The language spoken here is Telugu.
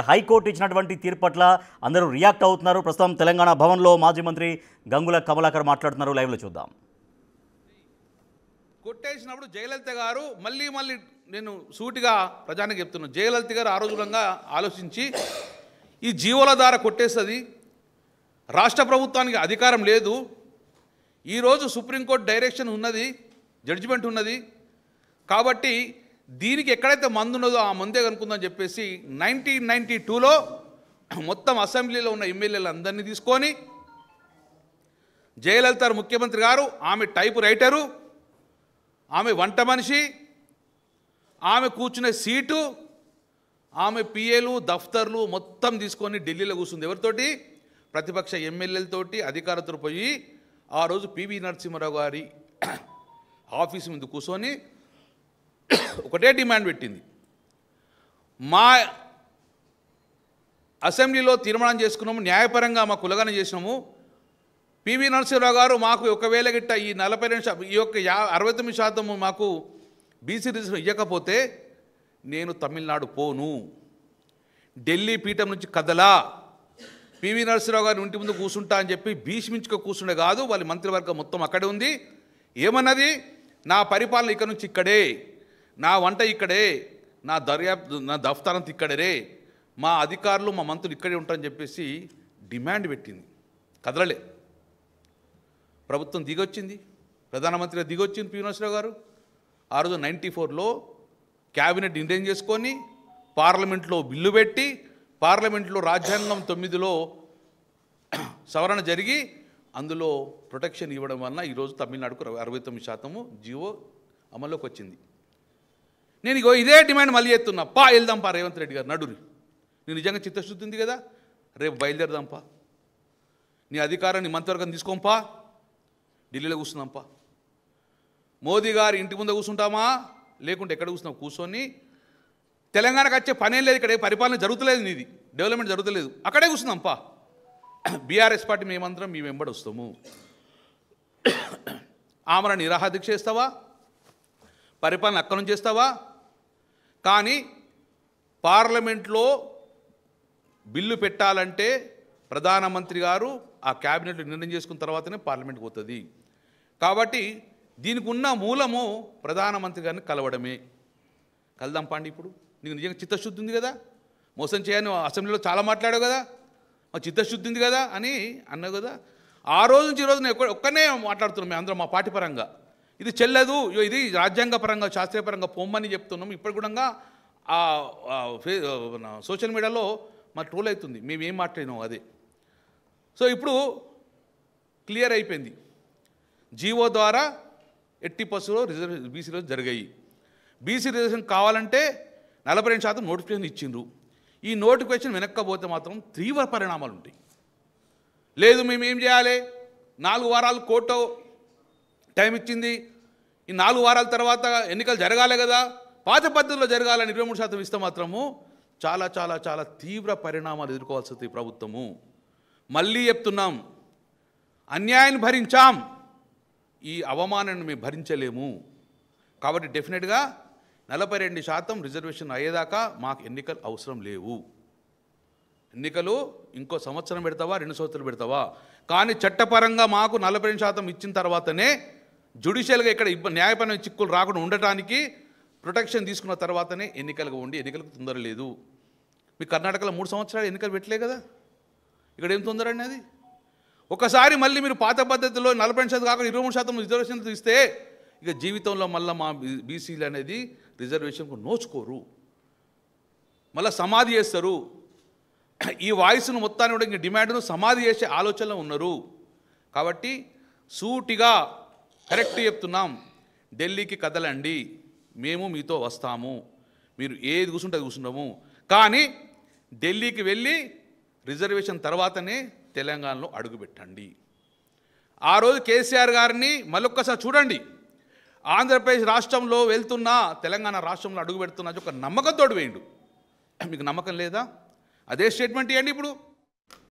హైకోర్టు ఇచ్చినటువంటి తీర్పు పట్ల అందరూ రియాక్ట్ అవుతున్నారు. ప్రస్తుతం తెలంగాణ భవన్లో మాజీ మంత్రి గంగుల కమలాకర్ మాట్లాడుతున్నారు. లైవ్లో చూద్దాం. కొట్టేసినప్పుడు జయలలిత గారు మళ్ళీ నేను సూటిగా ప్రజానికి చెప్తున్నాను, జయలలిత గారు ఆ రోజులంగా ఆలోచించి ఈ జీవోల ద్వారా కొట్టేస్తుంది, రాష్ట్ర ప్రభుత్వానికి అధికారం లేదు, ఈరోజు సుప్రీంకోర్టు డైరెక్షన్ ఉన్నది, జడ్జిమెంట్ ఉన్నది, కాబట్టి దీనికి ఎక్కడైతే మందు ఉన్నదో ఆ మందే కనుక్కుందని చెప్పేసి 1992లో మొత్తం అసెంబ్లీలో ఉన్న ఎమ్మెల్యేలు అందరినీ తీసుకొని జయలలిత ముఖ్యమంత్రి గారు, ఆమె టైపు రైటరు, ఆమె వంట మనిషి, ఆమె కూర్చునే సీటు, ఆమె పిఏలు దఫ్తర్లు మొత్తం తీసుకొని ఢిల్లీలో కూర్చుంది. ఎవరితోటి? ప్రతిపక్ష ఎమ్మెల్యేలతోటి, అధికారులతో పోయి ఆ రోజు పివి నరసింహారావు గారి ఆఫీసు ముందు కూర్చొని ఒకటే డిమాండ్ పెట్టింది, మా అసెంబ్లీలో తీర్మానం చేసుకున్నాము, న్యాయపరంగా మా కులగన చేసినాము, పివి నరసింహారావు గారు మాకు ఒకవేళ గిట్ట ఈ 42% ఈ యొక్క 69% మాకు బీసీ రిజర్వేషన్ ఇవ్వకపోతే నేను తమిళనాడు పోను, ఢిల్లీ పీఠం నుంచి కదలా, పివి నరసింహారావు గారు ఇంటి ముందు కూర్చుంటా అని చెప్పి భీష్మించుకో కూర్చుండే కాదు, వాళ్ళ మంత్రివర్గం మొత్తం అక్కడే ఉంది. ఏమన్నది? నా పరిపాలన ఇక్కడ నుంచి ఇక్కడే, నా వంట ఇక్కడే, నా దర్యాప్తు నా దఫ్తరంతా ఇక్కడే, మా అధికారులు మా మంత్రులు ఇక్కడే ఉంటారని చెప్పేసి డిమాండ్ పెట్టింది. కదలలే. ప్రభుత్వం దిగొచ్చింది, ప్రధానమంత్రిగా దిగొచ్చింది పివి నరసింహారావు గారు. ఆ రోజు 94లో క్యాబినెట్ నిర్ణయం చేసుకొని పార్లమెంట్లో బిల్లు పెట్టి పార్లమెంట్లో రాజ్యాంగం 9లో సవరణ జరిగి అందులో ప్రొటెక్షన్ ఇవ్వడం వలన ఈరోజు తమిళనాడుకు 69% జీవో అమల్లోకి వచ్చింది. నేను ఇదే డిమాండ్ మళ్ళీ ఎత్తున్నా, వెళ్దాంపా రేవంత్ రెడ్డి గారు నడురి, నీ నిజంగా చిత్తశుద్ధి ఉంది కదా, రేపు బయలుదేరదాంపా, నీ అధికారాన్ని మంత్రివర్గం తీసుకోంపా, ఢిల్లీలో కూర్చుందాంపా, మోదీ గారు ఇంటి ముందు కూర్చుంటామా లేకుంటే ఎక్కడ కూర్చున్నాం, కూర్చొని తెలంగాణకు వచ్చే పనేం లేదు, ఇక్కడ పరిపాలన జరుగుతలేదు, నీది డెవలప్మెంట్ జరుగుతలేదు, అక్కడే కూర్చుందాంపా, బీఆర్ఎస్ పార్టీ మేమందరం మీ వెంబడి వస్తాము, ఆమరణ నిరాహార దీక్ష చేస్తావా, పరిపాలన అక్కడి నుంచి చేస్తావా, కానీ పార్లమెంట్లో బిల్లు పెట్టాలంటే ప్రధానమంత్రి గారు ఆ క్యాబినెట్లో నిర్ణయం చేసుకున్న తర్వాతనే పార్లమెంట్కి పోతుంది. కాబట్టి దీనికి ఉన్న మూలము ప్రధానమంత్రి గారిని కలవడమే. కలుదాం పాండి, ఇప్పుడు నీకు నిజంగా చిత్తశుద్ధి ఉంది కదా, మోసం చేయని అసెంబ్లీలో చాలా మాట్లాడావు కదా, మా చిత్తశుద్ధి ఉంది కదా అని అన్నావు కదా. ఆ రోజు నుంచి ఈరోజు నేను ఒక్కనే మాట్లాడుతున్నాం మేము అందరం మా పార్టీ పరంగా, ఇది చెల్లదు, ఇది రాజ్యాంగ పరంగా శాస్త్రీయ పరంగా పొమ్మని చెప్తున్నాం. ఇప్పుడు కూడా సోషల్ మీడియాలో మా ట్రోల్ అవుతుంది, మేమేం మాట్లాడినాం అదే. సో ఇప్పుడు క్లియర్ అయిపోయింది, జీవో ద్వారా 80% బీసీలో జరిగాయి. బీసీ రిజర్వేషన్ కావాలంటే 42% నోటిఫికేషన్ ఇచ్చిండ్రు. ఈ నోటిఫికేషన్ వెనక్కపోతే మాత్రం తీవ్ర పరిణామాలు ఉంటాయి. లేదు మేము ఏం చేయాలి, 4 వారాలు కోర్టు టైం ఇచ్చింది, ఈ 4 వారాల తర్వాత ఎన్నికలు జరగాలి కదా, పాత పద్ధతిలో జరగాలని 23% ఇస్తే మాత్రము చాలా చాలా చాలా తీవ్ర పరిణామాలు ఎదుర్కోవాల్సి వస్తుంది ప్రభుత్వము. మళ్ళీ చెప్తున్నాం, అన్యాయాన్ని భరించాం, ఈ అవమానాన్ని మేము భరించలేము. కాబట్టి డెఫినెట్గా 42% రిజర్వేషన్ అయ్యేదాకా మాకు ఎన్నికలు అవసరం లేవు. ఎన్నికలు ఇంకో సంవత్సరం పెడతావా 2 సంవత్సరాలు పెడతావా, కానీ చట్టపరంగా మాకు 42% ఇచ్చిన తర్వాతనే జ్యుడిషియల్గా ఇక్కడ న్యాయపరమైన చిక్కులు రాకుండా ఉండటానికి ప్రొటెక్షన్ తీసుకున్న తర్వాతనే ఎన్నికలకు ఉండి, ఎన్నికలకు తొందర లేదు. మీ కర్ణాటకలో 3 సంవత్సరాలు ఎన్నికలు పెట్టలే కదా, ఇక్కడ ఏం తొందర అండి అది. ఒకసారి మళ్ళీ మీరు పాత పద్ధతిలో 40% కాకుండా 23% రిజర్వేషన్ ఇస్తే ఇక జీవితంలో మళ్ళీ మా బీసీలు అనేది రిజర్వేషన్కు నోచుకోరు, మళ్ళీ సమాధి చేస్తారు. ఈ వాయిస్ను మొత్తాన్ని కూడా ఇంక డిమాండ్ను సమాధి చేసే ఆలోచనలో ఉన్నారు. కాబట్టి సూటిగా కరెక్ట్ చెప్తున్నాం, ఢిల్లీకి కదలండి, మేము మీతో వస్తాము, మీరు ఏది కూర్చుంటే అది కూర్చుంటాము, కానీ ఢిల్లీకి వెళ్ళి రిజర్వేషన్ తర్వాతనే తెలంగాణలో అడుగుపెట్టండి. ఆ రోజు కేసీఆర్ గారిని మళ్ళొక్కసారి చూడండి, ఆంధ్రప్రదేశ్ రాష్ట్రంలో వెళ్తున్నా తెలంగాణ రాష్ట్రంలో అడుగు పెడుతున్నా ఒక నమ్మకంతో వేయండు. మీకు నమ్మకం లేదా? అదే స్టేట్మెంట్ ఇవ్వండి ఇప్పుడు.